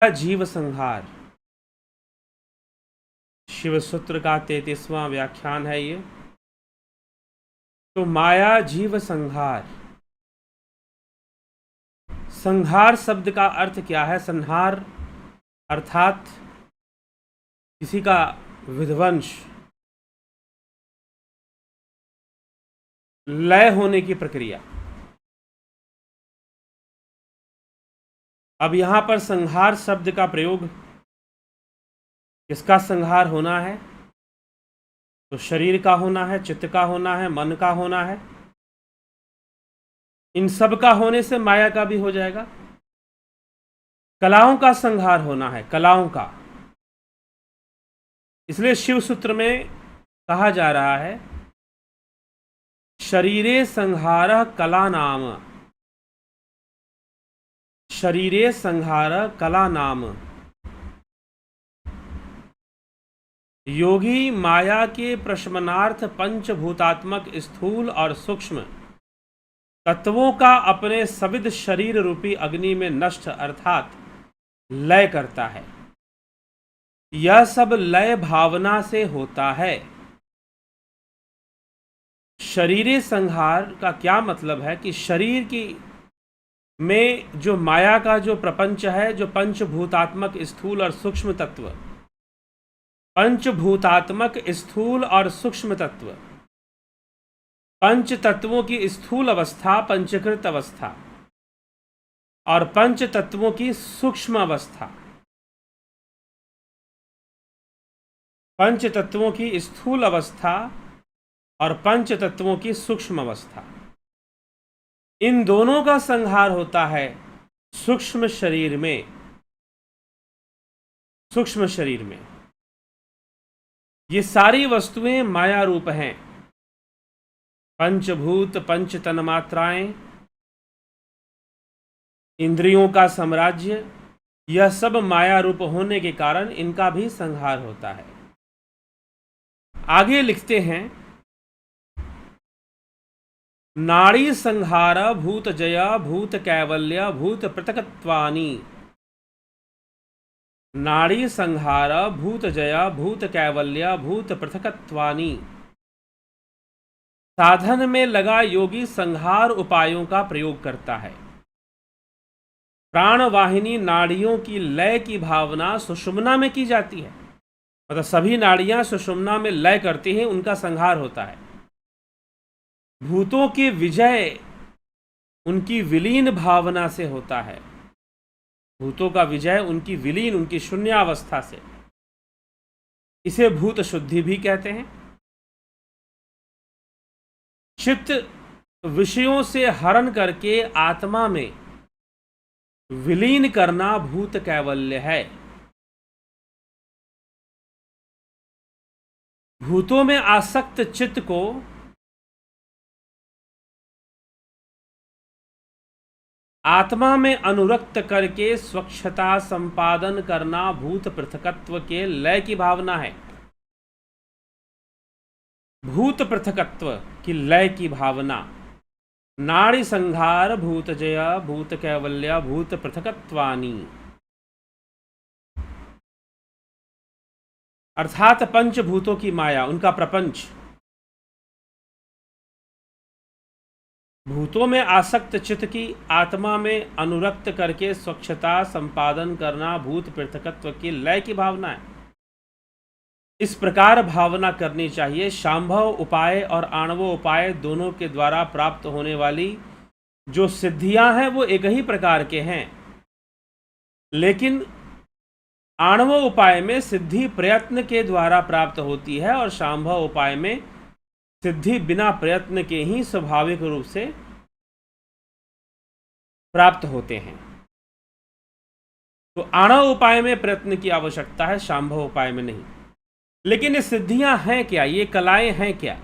जीव संहार शिव सूत्र का 33वां व्याख्यान है ये। तो माया जीव संहार, संहार शब्द का अर्थ क्या है? संहार अर्थात किसी का विध्वंस, लय होने की प्रक्रिया। अब यहां पर संहार शब्द का प्रयोग, किसका संहार होना है? तो शरीर का होना है, चित्त का होना है, मन का होना है। इन सब का होने से माया का भी हो जाएगा। कलाओं का संहार होना है, कलाओं का। इसलिए शिव सूत्र में कहा जा रहा है शरीरे संहारः कला नाम, शरीरे संहार कला नाम। योगी माया के प्रशमनार्थ पंचभूतात्मक स्थूल और सूक्ष्म तत्वों का अपने सविद शरीर रूपी अग्नि में नष्ट अर्थात लय करता है। यह सब लय भावना से होता है। शरीरे संहार का क्या मतलब है कि शरीर की में जो माया का जो प्रपंच है, जो पंचभूतात्मक स्थूल और सूक्ष्म तत्व, पंचभूतात्मक स्थूल और सूक्ष्म तत्व, पंच तत्वों की स्थूल अवस्था पंचकृत अवस्था और पंच तत्वों की सूक्ष्म अवस्था, पंच तत्वों की स्थूल अवस्था और पंच तत्वों की सूक्ष्म अवस्था, इन दोनों का संहार होता है सूक्ष्म शरीर में। सूक्ष्म शरीर में ये सारी वस्तुएं माया रूप हैं। पंचभूत, पंच तन्मात्राएं, इंद्रियों का साम्राज्य, यह सब माया रूप होने के कारण इनका भी संहार होता है। आगे लिखते हैं नाड़ी संहार भूत जया भूत कैवल्य भूत पृथकत्वानि। नाड़ी संहार भूत जया भूत कैवल्य भूत पृथकत्वानि। साधन में लगा योगी संहार उपायों का प्रयोग करता है। प्राणवाहिनी नाड़ियों की लय की भावना सुषुम्ना में की जाती है, मतलब सभी नाड़ियां सुषुम्ना में लय करती हैं, उनका संहार होता है। भूतों की विजय उनकी विलीन भावना से होता है। भूतों का विजय उनकी विलीन, उनकी शून्यावस्था से। इसे भूत शुद्धि भी कहते हैं। चित्त विषयों से हरण करके आत्मा में विलीन करना भूत कैवल्य है। भूतों में आसक्त चित्त को आत्मा में अनुरक्त करके स्वच्छता संपादन करना भूत पृथकत्व के लय की भावना है। भूत पृथकत्व की लय की भावना। नाड़ी संहार भूत जय भूत कैवल्य भूत पृथकत्वानि, अर्थात पंचभूतों की माया, उनका प्रपंच। भूतों में आसक्त चित्त की आत्मा में अनुरक्त करके स्वच्छता संपादन करना भूत पृथकत्व की लय की भावना है। इस प्रकार भावना करनी चाहिए। शांभव उपाय और आणव उपाय दोनों के द्वारा प्राप्त होने वाली जो सिद्धियां हैं वो एक ही प्रकार के हैं, लेकिन आणव उपाय में सिद्धि प्रयत्न के द्वारा प्राप्त होती है और शांभव उपाय में सिद्धि बिना प्रयत्न के ही स्वाभाविक रूप से प्राप्त होते हैं। तो आणव उपाय में प्रयत्न की आवश्यकता है, शांभव उपाय में नहीं। लेकिन ये सिद्धियां हैं क्या, ये कलाएं हैं क्या?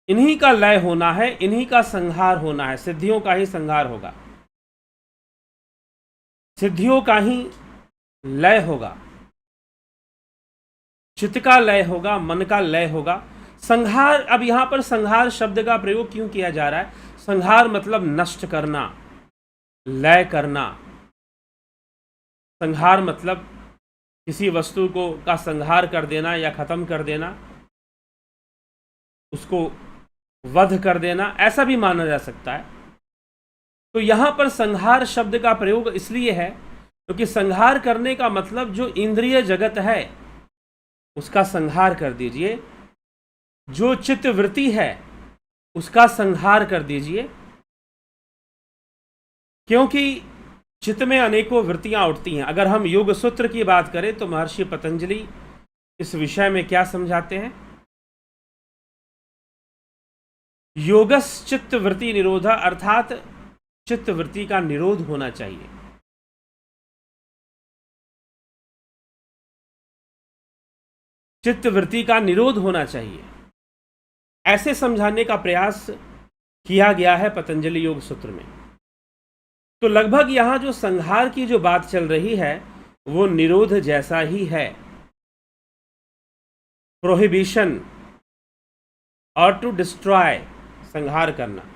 इन्हीं का लय होना है, इन्हीं का संहार होना है। सिद्धियों का ही संहार होगा, सिद्धियों का ही लय होगा, चित्त का लय होगा, मन का लय होगा। संहार, अब यहां पर संहार शब्द का प्रयोग क्यों किया जा रहा है? संहार मतलब नष्ट करना, लय करना। संहार मतलब किसी वस्तु को का संहार कर देना या खत्म कर देना, उसको वध कर देना, ऐसा भी माना जा सकता है। तो यहां पर संहार शब्द का प्रयोग इसलिए है क्योंकि संहार करने का मतलब जो इंद्रिय जगत है उसका संहार कर दीजिए, जो चित्त वृत्ति है उसका संहार कर दीजिए, क्योंकि चित्त में अनेकों वृत्तियां उठती हैं। अगर हम योग सूत्र की बात करें तो महर्षि पतंजलि इस विषय में क्या समझाते हैं? योगश्चित्त वृत्ति निरोधा, अर्थात चित्त वृत्ति का निरोध होना चाहिए। चित्त वृत्ति का निरोध होना चाहिए, ऐसे समझाने का प्रयास किया गया है पतंजलि योग सूत्र में। तो लगभग यहां जो संहार की जो बात चल रही है वो निरोध जैसा ही है, प्रोहिबिशन और टू डिस्ट्रॉय, संहार करना।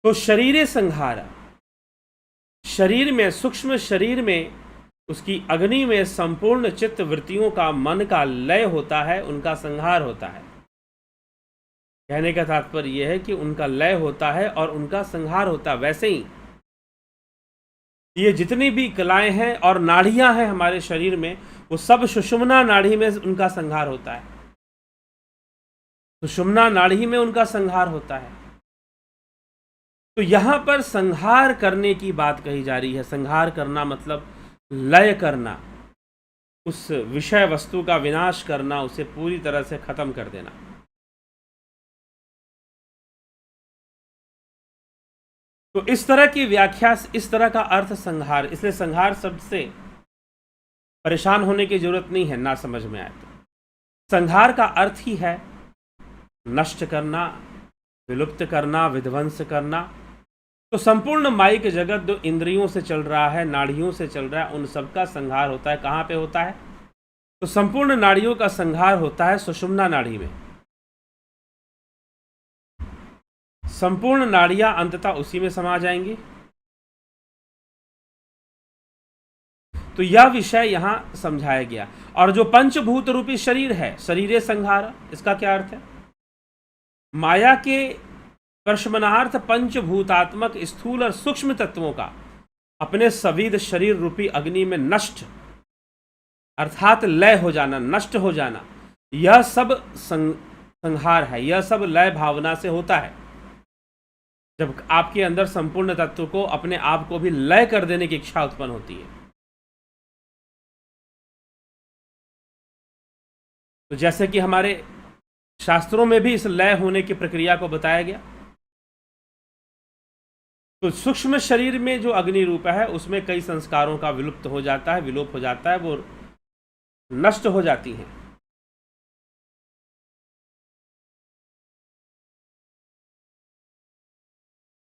तो शरीर संहार, शरीर में, सूक्ष्म शरीर में, उसकी अग्नि में संपूर्ण चित्त वृत्तियों का, मन का लय होता है, उनका संहार होता है। कहने का तात्पर्य यह है कि उनका लय होता है और उनका संहार होता है। वैसे ही ये जितनी भी कलाएं हैं और नाड़ियां हैं हमारे शरीर में, वो सब सुषुम्ना नाड़ी में उनका संहार होता है। सुषुम्ना नाड़ी में उनका संहार होता है। तो यहां पर संहार करने की बात कही जा रही है। संहार करना मतलब लय करना, उस विषय वस्तु का विनाश करना, उसे पूरी तरह से खत्म कर देना। तो इस तरह की व्याख्या, इस तरह का अर्थ संहार, इसलिए संहार शब्द से परेशान होने की जरूरत नहीं है ना समझ में आए तो। संहार का अर्थ ही है नष्ट करना, विलुप्त करना, विध्वंस करना। तो संपूर्ण माइक जगत जो इंद्रियों से चल रहा है, नाड़ियों से चल रहा है, उन सब का संहार होता है। कहाँ पे होता है? तो संपूर्ण नाड़ियों का संहार होता है सुषुम्ना नाड़ी में। संपूर्ण नाड़ियां अंततः उसी में समा जाएंगी। तो यह विषय यहां समझाया गया। और जो पंचभूत रूपी शरीर है, शरीरे संहार, इसका क्या अर्थ है? माया के प्रश्मनार्थ पंचभूतात्मक स्थूल और सूक्ष्म तत्वों का अपने सविद शरीर रूपी अग्नि में नष्ट, अर्थात लय हो जाना, नष्ट हो जाना, यह सब संहार है। यह सब लय भावना से होता है। जब आपके अंदर संपूर्ण तत्व को, अपने आप को भी लय कर देने की इच्छा उत्पन्न होती है। तो जैसे कि हमारे शास्त्रों में भी इस लय होने की प्रक्रिया को बताया गया। तो सूक्ष्म शरीर में जो अग्नि रूप है उसमें कई संस्कारों का विलुप्त हो जाता है, विलोप हो जाता है, वो नष्ट हो जाती हैं।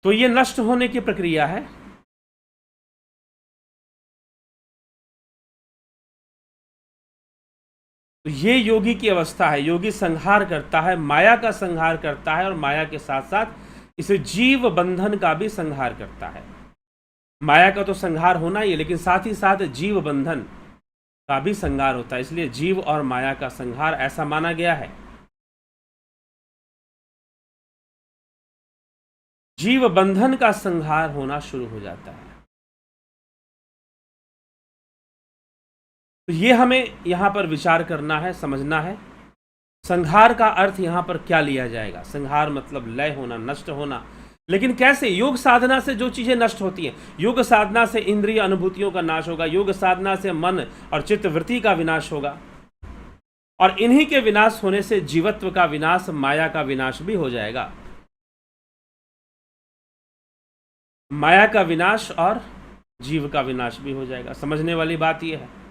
तो ये नष्ट होने की प्रक्रिया है। तो ये योगी की अवस्था है। योगी संहार करता है, माया का संहार करता है, और माया के साथ साथ इसे जीव बंधन का भी संहार करता है। माया का तो संहार होना ही है, लेकिन साथ ही साथ जीव बंधन का भी संहार होता है। इसलिए जीव और माया का संहार ऐसा माना गया है। जीव बंधन का संहार होना शुरू हो जाता है। तो ये हमें यहां पर विचार करना है, समझना है। संहार का अर्थ यहां पर क्या लिया जाएगा? संहार मतलब लय होना, नष्ट होना। लेकिन कैसे? योग साधना से जो चीजें नष्ट होती हैं, योग साधना से इंद्रिय अनुभूतियों का नाश होगा, योग साधना से मन और चित्त वृत्ति का विनाश होगा, और इन्हीं के विनाश होने से जीवत्व का विनाश, माया का विनाश भी हो जाएगा। माया का विनाश और जीव का विनाश भी हो जाएगा। समझने वाली बात यह है।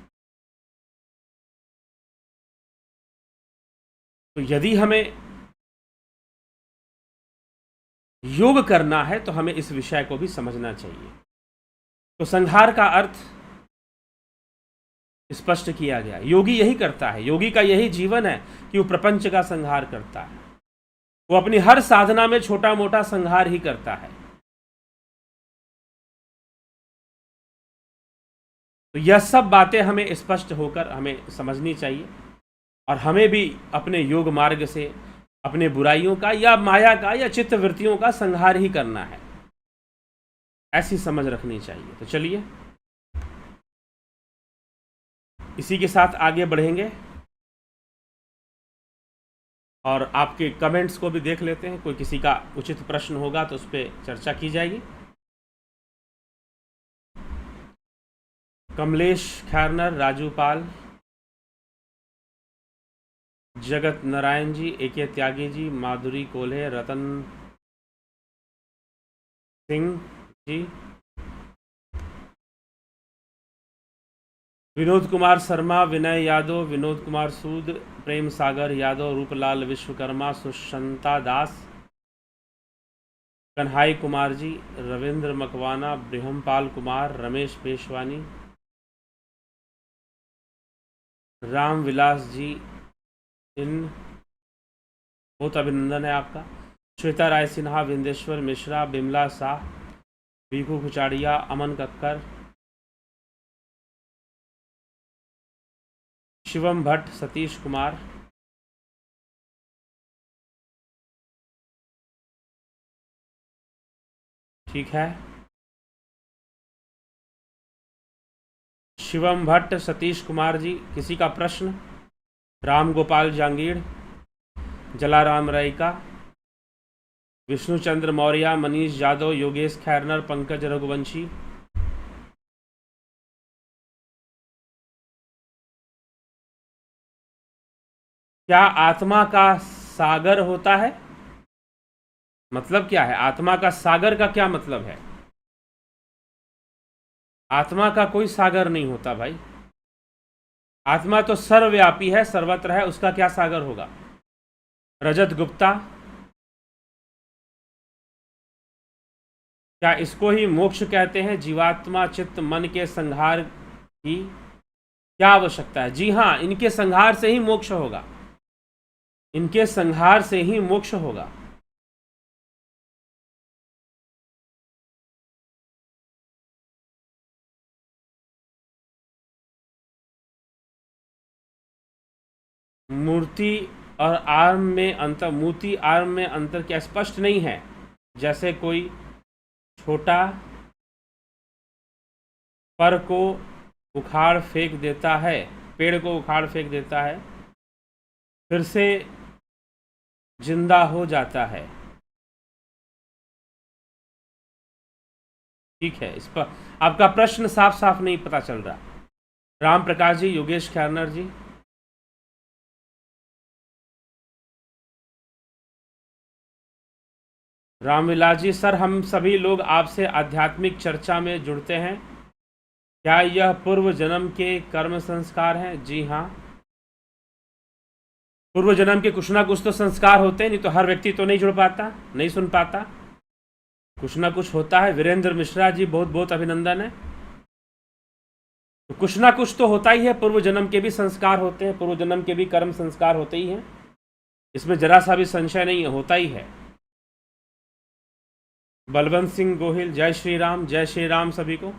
तो यदि हमें योग करना है तो हमें इस विषय को भी समझना चाहिए। तो संहार का अर्थ स्पष्ट किया गया। योगी यही करता है, योगी का यही जीवन है कि वो प्रपंच का संहार करता है। वो अपनी हर साधना में छोटा मोटा संहार ही करता है। तो यह सब बातें हमें स्पष्ट होकर हमें समझनी चाहिए और हमें भी अपने योग मार्ग से अपने बुराइयों का या माया का या चित्त वृत्तियों का संहार ही करना है, ऐसी समझ रखनी चाहिए। तो चलिए इसी के साथ आगे बढ़ेंगे और आपके कमेंट्स को भी देख लेते हैं। कोई किसी का उचित प्रश्न होगा तो उस पर चर्चा की जाएगी। कमलेश खैरनर, राजू पाल, जगत नारायण जी, एके त्यागी जी, माधुरी कोल्हे, रतन सिंह जी, विनोद कुमार शर्मा, विनय यादव, विनोद कुमार सूद, प्रेम सागर यादव, रूपलाल विश्वकर्मा, सुशांता दास, कन्हाई कुमार जी, रविंद्र मकवाना, ब्रह्मपाल कुमार, रमेश पेशवानी, राम विलास जी, इन बहुत अभिनंदन है आपका। श्वेता राय सिन्हा, विंदेश्वर मिश्रा, बिमला शाह, बीकू कुचाड़िया, अमन कक्कर, शिवम भट्ट, सतीश कुमार, ठीक है। शिवम भट्ट, सतीश कुमार जी, किसी का प्रश्न? राम गोपाल जांगीड़, जलाराम रायका, विष्णुचंद्र मौर्य, मनीष यादव, योगेश खैरनर, पंकज रघुवंशी, क्या आत्मा का सागर होता है? मतलब क्या है? आत्मा का सागर का क्या मतलब है? आत्मा का कोई सागर नहीं होता भाई। आत्मा तो सर्वव्यापी है, सर्वत्र है, उसका क्या सागर होगा? रजत गुप्ता, क्या इसको ही मोक्ष कहते हैं? जीवात्मा चित्त मन के संहार की क्या आवश्यकता है? जी हाँ, इनके संहार से ही मोक्ष होगा, इनके संहार से ही मोक्ष होगा। मूर्ति और आर्म में अंतर, मूर्ति आर्म में अंतर क्या स्पष्ट नहीं है? जैसे कोई छोटा पर को उखाड़ फेंक देता है, पेड़ को उखाड़ फेंक देता है, फिर से जिंदा हो जाता है, ठीक है। इस पर आपका प्रश्न साफ साफ नहीं पता चल रहा। राम प्रकाश जी, योगेश खैरनर जी, रामविलास जी, सर हम सभी लोग आपसे आध्यात्मिक चर्चा में जुड़ते हैं, क्या यह पूर्व जन्म के कर्म संस्कार हैं? जी हाँ, पूर्व जन्म के कुछ ना कुछ तो संस्कार होते हैं, नहीं तो हर व्यक्ति तो नहीं जुड़ पाता, नहीं सुन पाता, कुछ ना कुछ होता है। वीरेंद्र मिश्रा जी, बहुत बहुत अभिनंदन है। तो कुछ ना कुछ तो होता ही है, पूर्व जन्म के भी संस्कार होते हैं, पूर्व जन्म के भी कर्म संस्कार होते ही हैं, इसमें जरा सा भी संशय नहीं है, होता ही है। बलवंत सिंह गोहिल, जय श्री राम, जय श्री राम सभी को।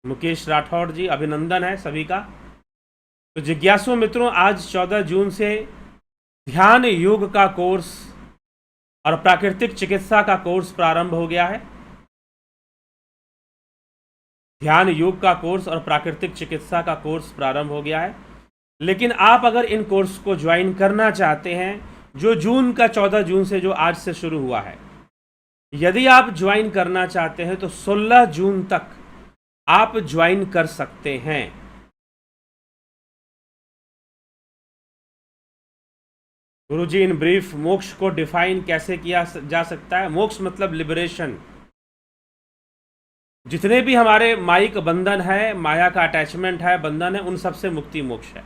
मुकेश राठौड़ जी, अभिनंदन है सभी का। तो जिज्ञासु मित्रों, आज 14 जून से ध्यान योग का कोर्स और प्राकृतिक चिकित्सा का कोर्स प्रारंभ हो गया है। ध्यान योग का कोर्स और प्राकृतिक चिकित्सा का कोर्स प्रारंभ हो गया है। लेकिन आप अगर इन कोर्स को ज्वाइन करना चाहते हैं, जो जून का 14 जून से, जो आज से शुरू हुआ है, यदि आप ज्वाइन करना चाहते हैं तो 16 जून तक आप ज्वाइन कर सकते हैं। गुरुजी, इन ब्रीफ मोक्ष को डिफाइन कैसे किया जा सकता है? मोक्ष मतलब लिबरेशन। जितने भी हमारे माइक बंधन है, माया का अटैचमेंट है, बंधन है, उन सब से मुक्ति मोक्ष है।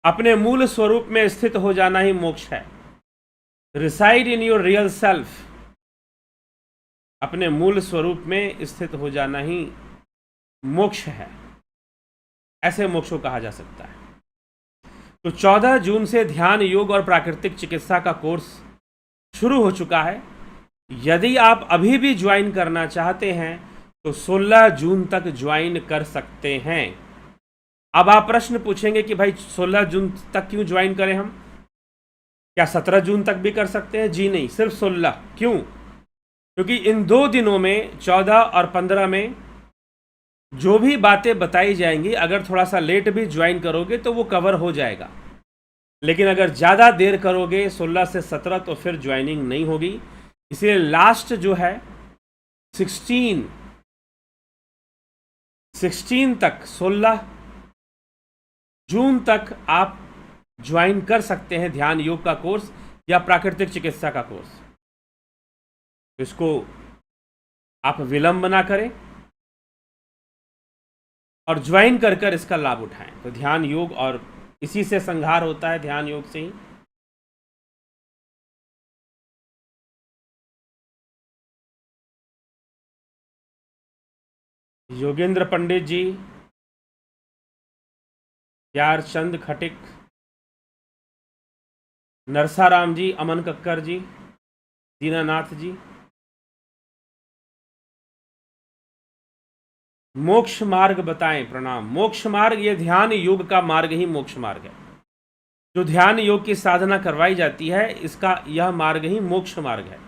अपने मूल स्वरूप में स्थित हो जाना ही मोक्ष है। Reside in your real self, अपने मूल स्वरूप में स्थित हो जाना ही मोक्ष है। ऐसे मोक्ष को कहा जा सकता है। तो 14 जून से ध्यान योग और प्राकृतिक चिकित्सा का कोर्स शुरू हो चुका है। यदि आप अभी भी ज्वाइन करना चाहते हैं तो 16 जून तक ज्वाइन कर सकते हैं। अब आप प्रश्न पूछेंगे कि भाई 16 जून तक क्यों ज्वाइन करें हम, क्या 17 जून तक भी कर सकते हैं? जी नहीं, सिर्फ 16। क्यों? क्योंकि इन 2 दिनों में 14 और 15 में जो भी बातें बताई जाएंगी, अगर थोड़ा सा लेट भी ज्वाइन करोगे तो वो कवर हो जाएगा, लेकिन अगर ज़्यादा देर करोगे 16 से 17 तो फिर ज्वाइनिंग नहीं होगी। इसलिए लास्ट जो है 16 तक, 16 जून तक आप ज्वाइन कर सकते हैं ध्यान योग का कोर्स या प्राकृतिक चिकित्सा का कोर्स। इसको आप विलंब ना करें और ज्वाइन कर कर इसका लाभ उठाएं। तो ध्यान योग, और इसी से संहार होता है, ध्यान योग से ही। योगेंद्र पंडित जी, प्यारचंद खटिक, नरसाराम जी, अमन कक्कर जी, दीनानाथ जी। मोक्ष मार्ग बताएं। प्रणाम। मोक्ष मार्ग, ये ध्यान योग का मार्ग ही मोक्ष मार्ग है। जो ध्यान योग की साधना करवाई जाती है, इसका यह मार्ग ही मोक्ष मार्ग है।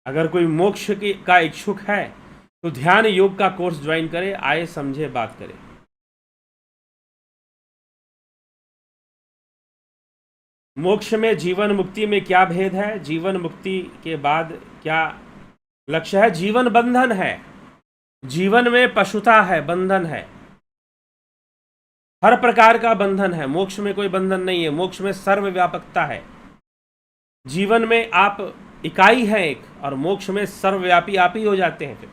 अगर कोई मोक्ष का इच्छुक है तो ध्यान योग का कोर्स ज्वाइन करे, आए समझे बात करे। मोक्ष में जीवन मुक्ति में क्या भेद है? जीवन मुक्ति के बाद क्या लक्ष्य है? जीवन बंधन है। जीवन में पशुता है, बंधन है, हर प्रकार का बंधन है। मोक्ष में कोई बंधन नहीं है। मोक्ष में सर्वव्यापकता है। जीवन में आप इकाई हैं एक, और मोक्ष में सर्वव्यापी आप ही हो जाते हैं फिर।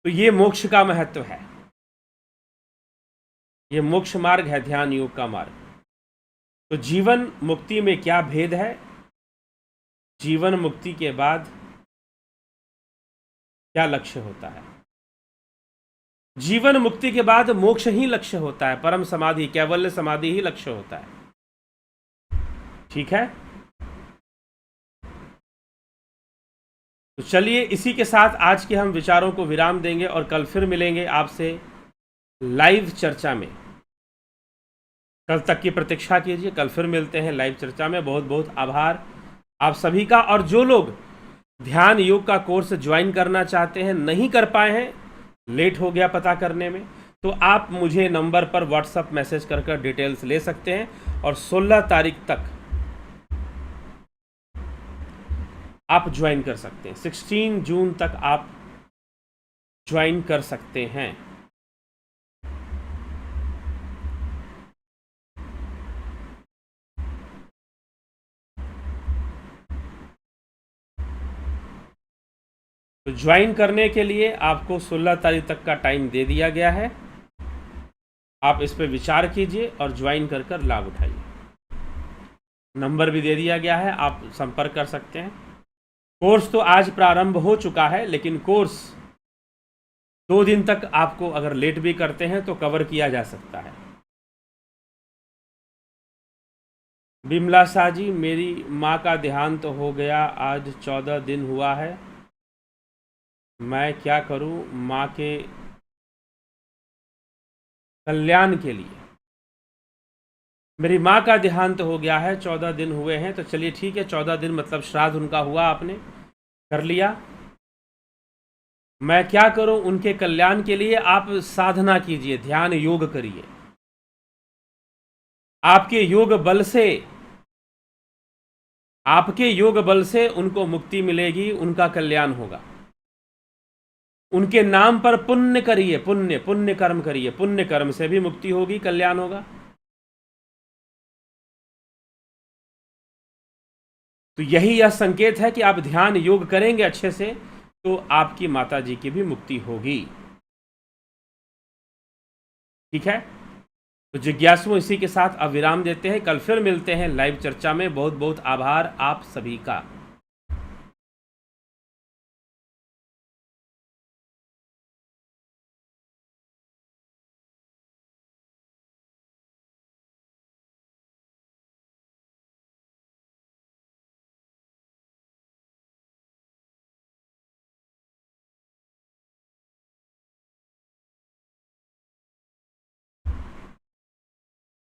तो ये मोक्ष का महत्व है। ये मोक्ष मार्ग है, ध्यान योग का मार्ग। तो जीवन मुक्ति में क्या भेद है? जीवन मुक्ति के बाद क्या लक्ष्य होता है? जीवन मुक्ति के बाद मोक्ष ही लक्ष्य होता है। परम समाधि, कैवल्य समाधि ही लक्ष्य होता है। ठीक है, तो चलिए इसी के साथ आज के हम विचारों को विराम देंगे और कल फिर मिलेंगे आपसे लाइव चर्चा में। कल तक की प्रतीक्षा कीजिए, कल फिर मिलते हैं लाइव चर्चा में। बहुत बहुत आभार आप सभी का। और जो लोग ध्यान योग का कोर्स ज्वाइन करना चाहते हैं, नहीं कर पाए हैं, लेट हो गया पता करने में, तो आप मुझे नंबर पर व्हाट्सएप मैसेज कर कर डिटेल्स ले सकते हैं और 16 तारीख तक आप ज्वाइन कर सकते हैं। 16 जून तक आप ज्वाइन कर सकते हैं। तो ज्वाइन करने के लिए आपको 16 तारीख तक का टाइम दे दिया गया है। आप इस पर विचार कीजिए और ज्वाइन कर कर लाभ उठाइए। नंबर भी दे दिया गया है, आप संपर्क कर सकते हैं। कोर्स तो आज प्रारंभ हो चुका है, लेकिन कोर्स 2 दिन तक आपको अगर लेट भी करते हैं तो कवर किया जा सकता है। बिमला शाह जी, मेरी माँ का देहांत हो गया, आज 14 दिन हुआ है, मैं क्या करूं माँ के कल्याण के लिए? मेरी माँ का देहांत हो गया है, 14 दिन हुए हैं। तो चलिए ठीक है, 14 दिन मतलब श्राद्ध उनका हुआ, आपने कर लिया। मैं क्या करूं उनके कल्याण के लिए? आप साधना कीजिए, ध्यान योग करिए। आपके योग बल से उनको मुक्ति मिलेगी, उनका कल्याण होगा। उनके नाम पर पुण्य करिए, पुण्य कर्म करिए। पुण्य कर्म से भी मुक्ति होगी, कल्याण होगा। तो यही यह संकेत है कि आप ध्यान योग करेंगे अच्छे से तो आपकी माता जी की भी मुक्ति होगी। ठीक है, तो जिज्ञासुओं इसी के साथ अब विराम देते हैं। कल फिर मिलते हैं लाइव चर्चा में। बहुत बहुत आभार आप सभी का।